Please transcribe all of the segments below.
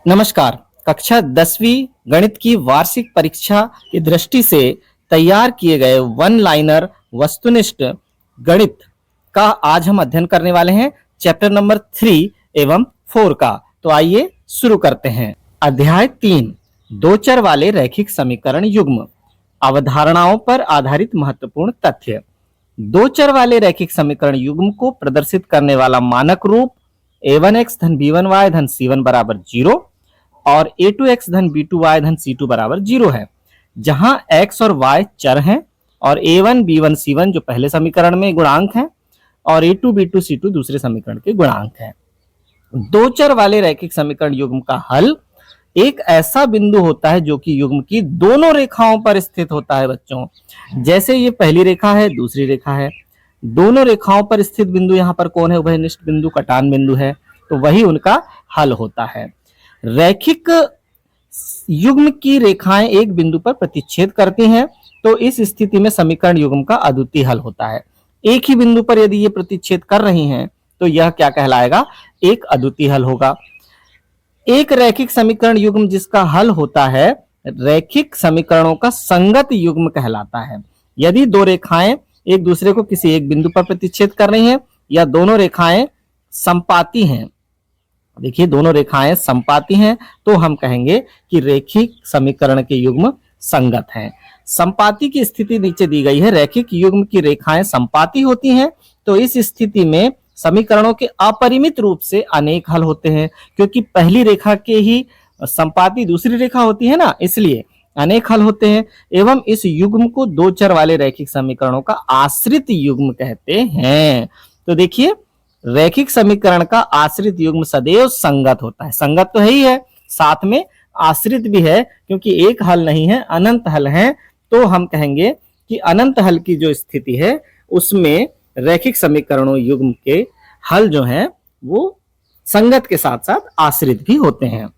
नमस्कार। कक्षा 10वीं गणित की वार्षिक परीक्षा की दृष्टि से तैयार किए गए वन लाइनर वस्तुनिष्ठ गणित का आज हम अध्ययन करने वाले हैं चैप्टर नंबर 3 एवं 4 का। तो आइए शुरू करते हैं। अध्याय 3, दो चर वाले रैखिक समीकरण युग्म, अवधारणाओं पर आधारित महत्वपूर्ण तथ्य। दो चर वाले रैखिक समीकरण युग्म को प्रदर्शित करने वाला मानक रूप a1x धन b1y धन c1 बराबर 0 और a2x धन b2y धन c2 बराबर 0 है, जहां x और y चर हैं और a1 b1 c1 जो पहले समीकरण में गुणांक हैं और a2 b2 c2 दूसरे समीकरण के गुणांक हैं। दो चर वाले रैखिक समीकरण युग्म का हल एक ऐसा बिंदु होता है जो कि युग्म की दोनों रेखाओं पर स्थित होता है। बच्चों, जैसे ये पहली रेखा है, दूसरी रेखा है, दोनों रेखाओं पर स्थित बिंदु यहाँ पर कौन है? उभयनिष्ठ बिंदु, कटान बिंदु है, तो वही उनका हल होता है। रैखिक युग्म की रेखाएं एक बिंदु पर प्रतिच्छेद करती हैं, तो इस स्थिति में समीकरण युग्म का अद्वितीय हल होता है। एक ही बिंदु पर यदि ये प्रतिच्छेद कर रही हैं तो यह क्या कहलाएगा? एक अद्वितीय हल होगा। एक रैखिक समीकरण युग्म जिसका हल होता है रैखिक समीकरणों का संगत युग्म कहलाता है। यदि दो रेखाएं एक दूसरे को किसी एक बिंदु पर प्रतिच्छेद कर रही हैं या दोनों रेखाएं संपाती हैं, देखिए दोनों रेखाएं संपाती हैं, तो हम कहेंगे कि रैखिक समीकरण के युग्म संगत हैं। संपाती की स्थिति नीचे दी गई है। रैखिक युग्म की रेखाएं संपाती होती हैं, तो इस स्थिति में समीकरणों के अपरिमित रूप से अनेक हल होते हैं, क्योंकि पहली रेखा के ही संपाती दूसरी रेखा होती है ना, इसलिए अनेक हल होते हैं। एवं इस युग्म को दो चर वाले रैखिक समीकरणों का आश्रित युग्म कहते हैं। तो देखिए, रैखिक समीकरण का आश्रित युग्म सदैव संगत होता है। संगत तो है ही है, साथ में आश्रित भी है, क्योंकि एक हल नहीं है, अनंत हल है। तो हम कहेंगे कि अनंत हल की जो स्थिति है उसमें रैखिक समीकरणों युग्म के हल जो हैं वो संगत के साथ साथ आश्रित भी होते हैं।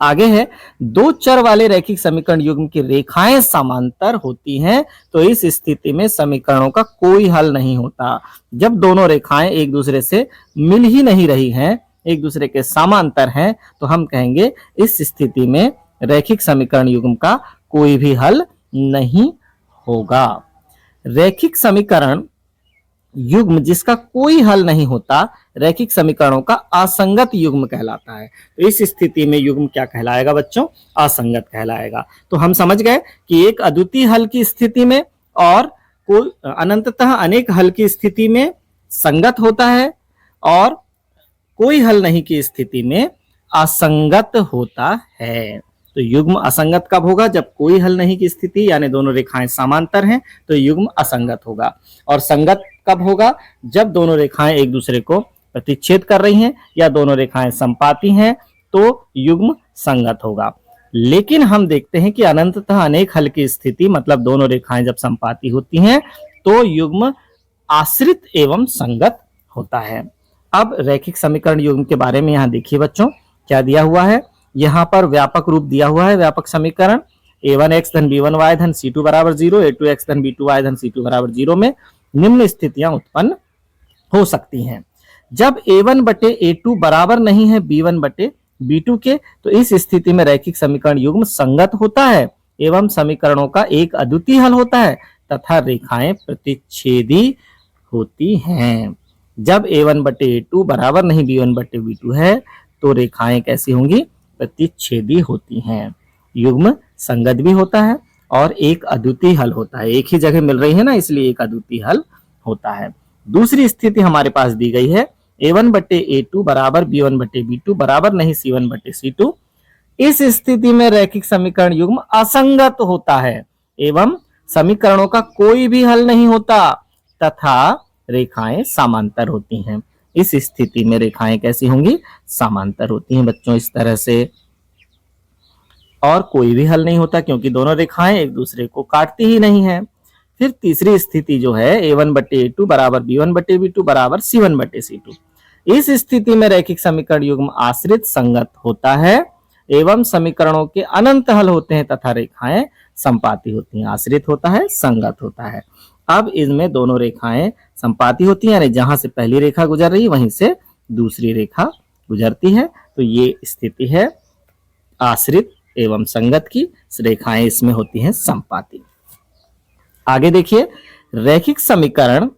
आगे है, दो चर वाले रैखिक समीकरण युग्म की रेखाएं समांतर होती हैं, तो इस स्थिति में समीकरणों का कोई हल नहीं होता। जब दोनों रेखाएं एक दूसरे से मिल ही नहीं रही हैं, एक दूसरे के समांतर हैं, तो हम कहेंगे इस स्थिति में रैखिक समीकरण युग्म का कोई भी हल नहीं होगा। रैखिक समीकरण युग्म जिसका कोई हल नहीं होता रैखिक समीकरणों का असंगत युग्म कहलाता है। तो इस स्थिति में युग्म क्या कहलाएगा बच्चों? असंगत कहलाएगा। तो हम समझ गए कि एक अद्वितीय हल की स्थिति में और कोई अनंततः अनेक हल की स्थिति में संगत होता है और कोई हल नहीं की स्थिति में असंगत होता है। तो युग्म असंगत कब होगा? जब कोई हल नहीं की स्थिति यानी दोनों रेखाएं समांतर हैं, तो युग्म असंगत होगा। और संगत कब होगा? जब दोनों रेखाएं एक दूसरे को प्रतिच्छेद कर रही हैं या दोनों रेखाएं संपाती हैं, तो युग्म संगत होगा। लेकिन हम देखते हैं कि अनंततः अनेक हल की स्थिति मतलब दोनों रेखाएं जब संपाती होती हैं तो युग्म आश्रित एवं संगत होता है। अब रैखिक समीकरण युग्म के बारे में यहाँ देखिए बच्चों, क्या दिया हुआ है। यहाँ पर व्यापक रूप दिया हुआ है। व्यापक समीकरण a1x धन b1y धन c2 बराबर 0, a2x धन b2y धन c2 बराबर 0 में निम्न स्थितियां उत्पन्न हो सकती हैं। जब a1 बटे a2 बराबर नहीं है b1 बटे b2 के, तो इस स्थिति में रैखिक समीकरण युग्म संगत होता है एवं समीकरणों का एक अद्वितीय हल होता है तथा रेखाएं प्रतिच्छेदी होती हैं। जब a1 बटे a2 बराबर नहीं b1 बटे b2 है, तो रेखाएं कैसी होंगी? प्रतिच्छेदी होती हैं। युग्म संगत भी होता है और एक अद्वितीय हल होता है। एक ही जगह मिल रही है ना, इसलिए एक अद्वितीय हल होता है। दूसरी स्थिति हमारे पास दी गई है, a1 बटे a2 बराबर b1 बटे b2 बराबर नहीं c1 बटे c2। इस स्थिति में रैखिक समीकरण युग्म असंगत होता है एवं समीकरणों का कोई भी हल नहीं होता तथा रेखाएं समांतर होती हैं। इस स्थिति में रेखाएं कैसी होंगी? समांतर होती हैं बच्चों, इस तरह से। और कोई भी हल नहीं होता क्योंकि दोनों रेखाएं एक दूसरे को काटती ही नहीं है। फिर तीसरी स्थिति जो है, a1 बटे a2 बराबर b1 बटे b2 बराबर c1 बटे c2। इस स्थिति में रैखिक समीकरण युग्म आश्रित संगत होता है एवं समीकरणों के अनंत हल होते हैं तथा रेखाएं संपाती होती हैं। आश्रित होता है, संगत होता है। अब इनमें दोनों रेखाएं संपाती होती हैं, यानी जहां से पहली रेखा गुजर रही वहीं से दूसरी रेखा गुजरती है। तो ये स्थिति है आश्रित एवं संगत की, रेखाएं इसमें होती हैं संपाती। आगे देखिए, रैखिक समीकरण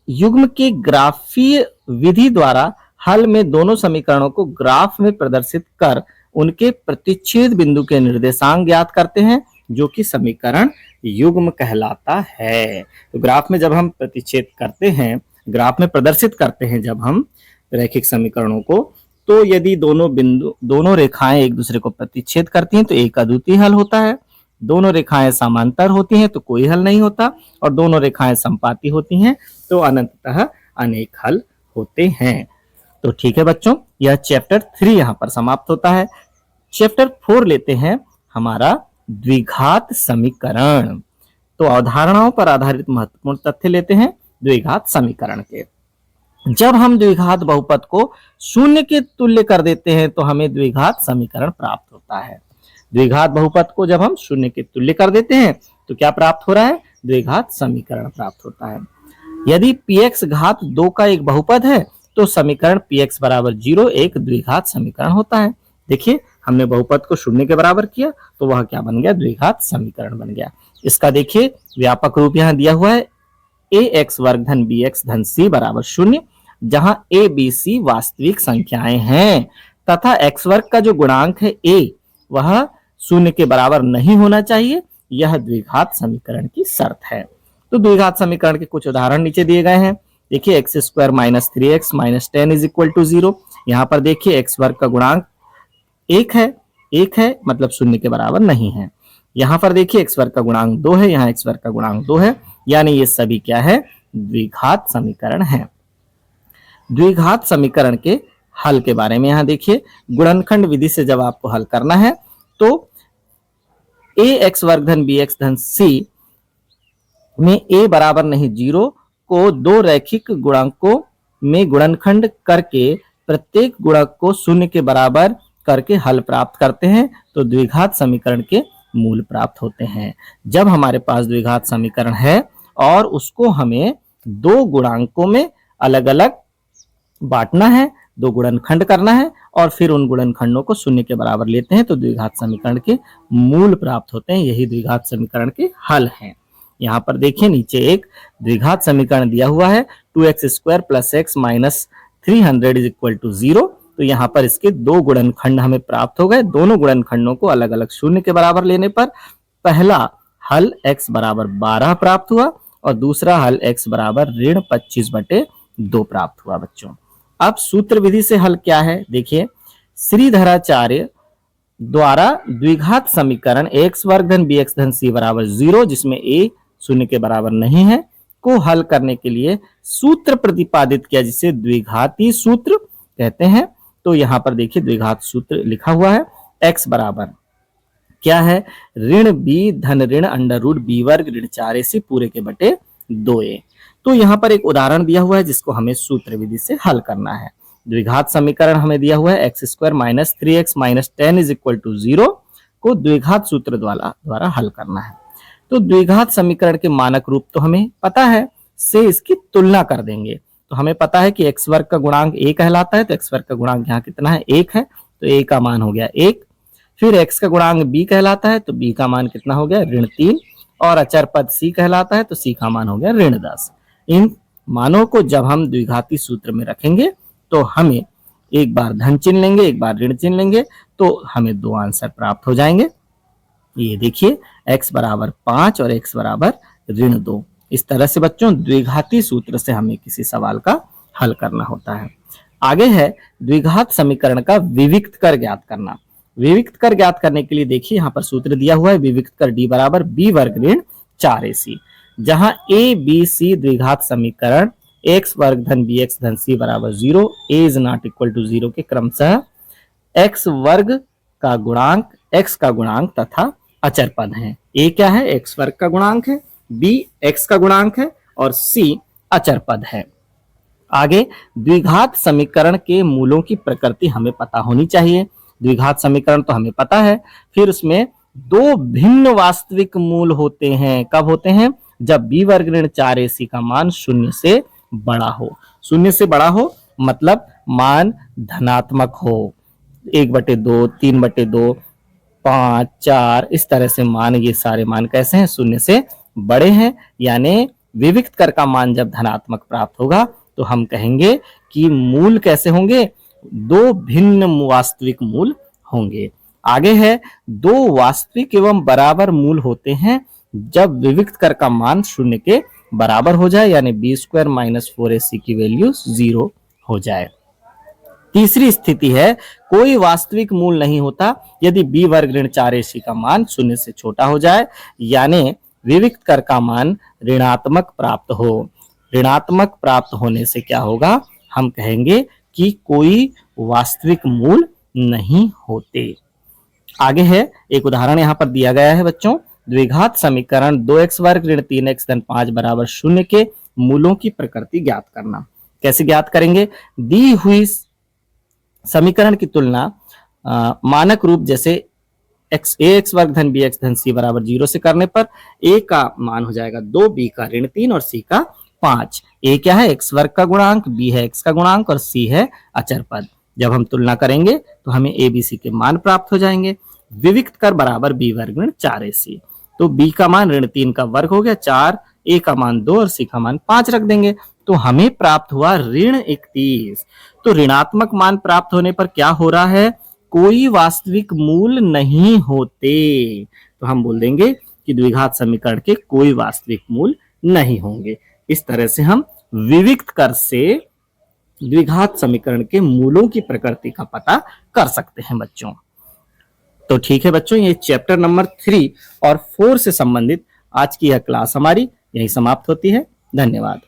युग्म के ग्राफीय विधि द्वारा हल में दोनों समीकरणों को ग्राफ में प्रदर्शित कर उनके प्रतिच्छेद बिंदु के निर्देशांक ज्ञात करते हैं, जो कि समीकरण युग्म कहलाता है। तो ग्राफ में जब हम प्रतिच्छेद करते हैं, ग्राफ में प्रदर्शित करते हैं जब हम रैखिक समीकरणों को, तो यदि दोनों रेखाएं एक दूसरे को प्रतिच्छेद करती हैं तो एक अद्वितीय हल होता है, दोनों रेखाएं समांतर होती हैं तो कोई हल नहीं होता, और दोनों रेखाएं संपाती होती हैं तो अनंततः अनेक हल होते हैं। तो ठीक है बच्चों, यह चैप्टर 3 यहां पर समाप्त होता है। चैप्टर 4 लेते हैं हमारा द्विघात समीकरण। तो अवधारणाओं पर आधारित महत्वपूर्ण तथ्य लेते हैं द्विघात समीकरण के। जब हम द्विघात बहुपद को शून्य के तुल्य कर देते हैं तो हमें द्विघात समीकरण प्राप्त होता है। द्विघात बहुपद को जब हम शून्य के तुल्य कर देते हैं तो क्या प्राप्त हो रहा है? द्विघात समीकरण प्राप्त होता है। यदि px घात 2 का एक बहुपद है तो समीकरण px बराबर 0 एक द्विघात समीकरण होता है। देखिए, हमने बहुपद को शून्य के बराबर किया तो वह क्या बन गया? द्विघात समीकरण बन गया। इसका देखिए व्यापक रूप यहाँ दिया हुआ है, ax वर्ग धन bx धन c बराबर 0, जहां a b c वास्तविक संख्याएं हैं तथा x वर्ग का जो गुणांक है a वह शून्य के बराबर नहीं होना चाहिए। यह द्विघात समीकरण की शर्त है। तो द्विघात समीकरण के कुछ उदाहरण नीचे दिए गए हैं। देखिए, x square minus 3x minus 10 is equal to 0। यहाँ पर देखिए एक्स वर्ग का गुणांक एक है मतलब शून्य के बराबर नहीं है। यहाँ पर देखिए एक्स वर्ग का गुणांक 2 है, यहाँ एक्स वर्ग का गुणांक 2 है, यानी ये सभी क्या है? द्विघात समीकरण है। द्विघात समीकरण के हल के बारे में यहाँ देखिए, गुणनखंड विधि से जब आपको हल करना है तो a x वर्ग धन b x धन c में a बराबर नहीं 0 को दो रैखिक गुणांकों में गुणनखंड करके प्रत्येक गुणक को शून्य के बराबर करके हल प्राप्त करते हैं तो द्विघात समीकरण के मूल प्राप्त होते हैं। जब हमारे पास द्विघात समीकरण है और उसको हमें दो गुणांकों में अलग अलग बांटना है, दो गुणनखंड करना है और फिर उन गुणनखंडों को शून्य के बराबर लेते हैं तो द्विघात समीकरण के मूल प्राप्त होते हैं। यही द्विघात समीकरण के हल हैं। यहाँ पर देखिए नीचे एक द्विघात समीकरण दिया हुआ है, 2x square plus x minus 300 is equal to 0। तो यहाँ पर इसके दो गुणनखंड हमें प्राप्त हो गए। दोनों गुणनखंडों को अलग अलग शून्य के बराबर लेने पर पहला हल x बराबर 12 प्राप्त हुआ और दूसरा हल x बराबर ऋण 25/2 प्राप्त हुआ। बच्चों, अब सूत्र विधि से हल क्या है? देखिए, श्रीधराचार्य द्वारा द्विघात समीकरण x वर्ग धन bx धन c बराबर 0, जिसमें a शून्य के बराबर नहीं है, को हल करने के लिए सूत्र प्रतिपादित किया, जिसे द्विघाती सूत्र कहते हैं। तो यहाँ पर देखिए द्विघात सूत्र लिखा हुआ है, x बराबर क्या है? ऋण b धन ऋण अंडर रूट b वर्ग ऋण 4ac पूरे के बटे 2a। तो यहाँ पर एक उदाहरण दिया हुआ है जिसको हमें सूत्र विधि से हल करना है। द्विघात समीकरण हमें दिया हुआ है x square minus 3x minus 10 is equal to 0 को द्विघात सूत्र द्वारा हल करना है। तो द्विघात समीकरण के मानक रूप तो हमें पता है, से इसकी तुलना कर देंगे। तो हमें पता है कि एक्स वर्ग का गुणांक a कहलाता है, तो एक्स वर्ग का गुणांक यहाँ कितना है? 1 है, तो a का मान हो गया 1। फिर x का गुणांक b कहलाता है, तो b का मान कितना हो गया? ऋण 3। और अचर पद c कहलाता है, तो c का मान हो गया ऋण 10। इन मानों को जब हम द्विघाती सूत्र में रखेंगे तो हमें एक बार धन चिन्ह लेंगे, एक बार ऋण चिन्ह लेंगे, तो हमें दो आंसर प्राप्त हो जाएंगे। ये देखिए x बराबर 5 और x बराबर ऋण 2। इस तरह से बच्चों द्विघाती सूत्र से हमें किसी सवाल का हल करना होता है। आगे है द्विघात समीकरण का विविक्त कर ज्ञात करना। विविक्त कर ज्ञात करने के लिए देखिए यहाँ पर सूत्र दिया हुआ है, विविक्त कर d बराबर b वर्ग ऋण 4ac, जहां a b c द्विघात समीकरण x वर्ग धन bx धन c बराबर 0, a is not equal to 0 के क्रमशः x वर्ग का गुणांक, x का गुणांक तथा अचर पद हैं। a क्या है? x वर्ग का गुणांक है, b x का गुणांक है और c अचर पद है। आगे द्विघात समीकरण के मूलों की प्रकृति हमें पता होनी चाहिए। द्विघात समीकरण तो हमें पता है, फिर उसमें दो भिन्न वास्तविक मूल होते हैं। कब होते हैं? जब b वर्ग ऋण 4ac का मान शून्य से बड़ा हो। शून्य से बड़ा हो मतलब मान धनात्मक हो, 1/2, 3/2, 5, 4, इस तरह से मान, ये सारे मान कैसे हैं, शून्य से बड़े हैं। यानी विविक्त कर का मान जब धनात्मक प्राप्त होगा तो हम कहेंगे कि मूल कैसे होंगे, दो भिन्न वास्तविक मूल होंगे। आगे है, दो वास्तविक एवं बराबर मूल होते हैं जब विविक्त कर का मान शून्य के बराबर हो जाए, यानी b² - 4ac की वैल्यू 0 हो जाए। तीसरी स्थिति है, कोई वास्तविक मूल नहीं होता यदि b वर्ग ऋण 4ac का मान शून्य से छोटा हो जाए, यानी विविक्त कर का मान ऋणात्मक प्राप्त हो। ऋणात्मक प्राप्त होने से क्या होगा, हम कहेंगे कि कोई वास्तविक मूल नहीं होते। आगे है, एक उदाहरण यहाँ पर दिया गया है बच्चों, द्विघात समीकरण 2x वर्ग ऋण 3x धन 5 बराबर 0 के मूलों की प्रकृति ज्ञात करना। कैसे ज्ञात करेंगे, दी हुई समीकरण की तुलना मानक रूप जैसे ax वर्ग धन bx धन c बराबर 0 से करने पर a का मान हो जाएगा 2, b का ऋण 3 और c का 5। a क्या है, x वर्ग का गुणांक, b है x का गुणांक और c है अचर पद। जब हम तुलना करेंगे तो हमें a b c के मान प्राप्त हो जाएंगे। विविक्त कर बराबर b वर्ग ऋण 4ac, तो b का मान ऋण 3 का वर्ग हो गया 4, a का मान 2 और c का मान 5 रख देंगे, तो हमें प्राप्त हुआ ऋण 31। तो ऋणात्मक मान प्राप्त होने पर क्या हो रहा है, कोई वास्तविक मूल नहीं होते, तो हम बोल देंगे कि द्विघात समीकरण के कोई वास्तविक मूल नहीं होंगे। इस तरह से हम विविक्त कर से द्विघात समीकरण के मूलों की प्रकृति का पता कर सकते हैं बच्चों। तो ठीक है बच्चों, ये चैप्टर नंबर 3 और 4 से संबंधित आज की यह क्लास हमारी यही समाप्त होती है। धन्यवाद।